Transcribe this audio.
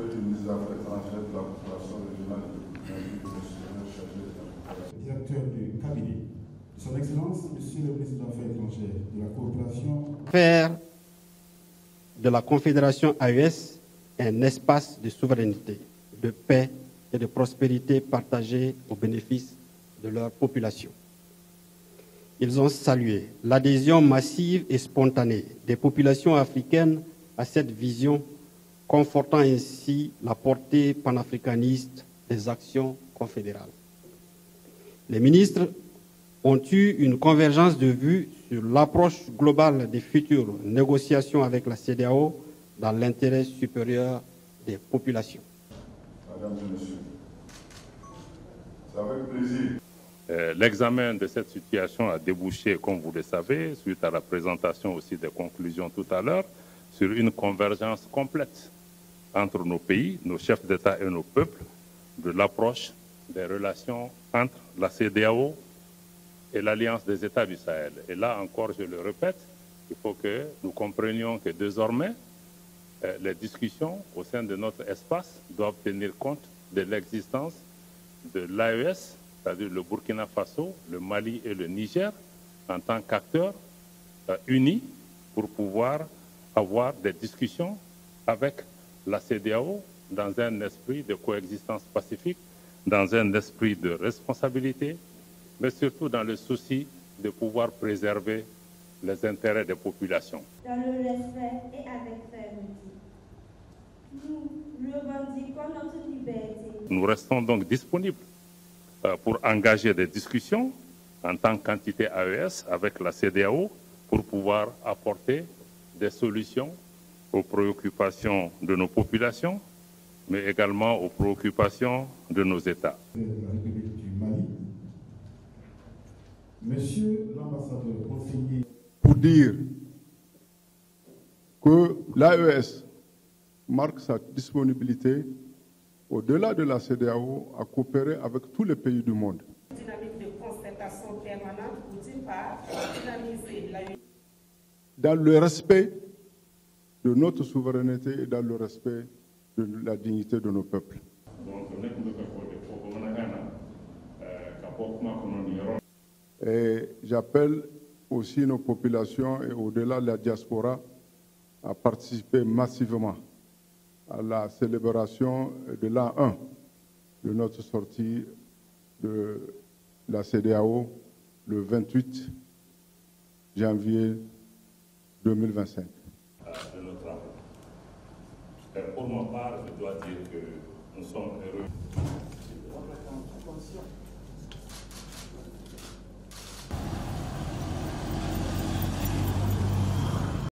auprès du ministre des Affaires étrangères, de la coopération régionale et du commissaire chargé de la coopération. Directeur du cabinet, Son Excellence, Monsieur le ministre des Affaires étrangères, de la coopération. Faire de la Confédération AES un espace de souveraineté, de paix et de prospérité partagée au bénéfice de leur population. Ils ont salué l'adhésion massive et spontanée des populations africaines à cette vision, confortant ainsi la portée panafricaniste des actions confédérales. Les ministres ont eu une convergence de vues sur l'approche globale des futures négociations avec la CEDEAO dans l'intérêt supérieur des populations. Mesdames et messieurs, c'est avec plaisir. L'examen de cette situation a débouché, comme vous le savez, suite à la présentation aussi des conclusions tout à l'heure, sur une convergence complète entre nos pays, nos chefs d'État et nos peuples, de l'approche des relations entre la CEDEAO et l'Alliance des États du Sahel. Et là encore, je le répète, il faut que nous comprenions que désormais, les discussions au sein de notre espace doivent tenir compte de l'existence de l'AES, c'est-à-dire le Burkina Faso, le Mali et le Niger, en tant qu'acteurs unis pour pouvoir avoir des discussions avec la CEDEAO dans un esprit de coexistence pacifique, dans un esprit de responsabilité, mais surtout dans le souci de pouvoir préserver les intérêts des populations. Dans le respect et avec fermeté. Nous revendiquons notre liberté. Nous restons donc disponibles pour engager des discussions en tant qu'entité AES avec la CEDEAO pour pouvoir apporter des solutions aux préoccupations de nos populations, mais également aux préoccupations de nos États. De la République du Mali, Monsieur l'ambassadeur conseiller. Pour dire que l'AES marque sa disponibilité au-delà de la CEDEAO à coopérer avec tous les pays du monde. Dynamique de concertation permanente pour, d'une part, dynamiser la... Dans le respect de notre souveraineté et dans le respect de la dignité de nos peuples. Et j'appelle aussi nos populations et au-delà de la diaspora à participer massivement à la célébration de l'an 1 de notre sortie de la CEDEAO le 28 janvier 2025. De notre travail. Pour ma part, je dois dire que nous sommes heureux.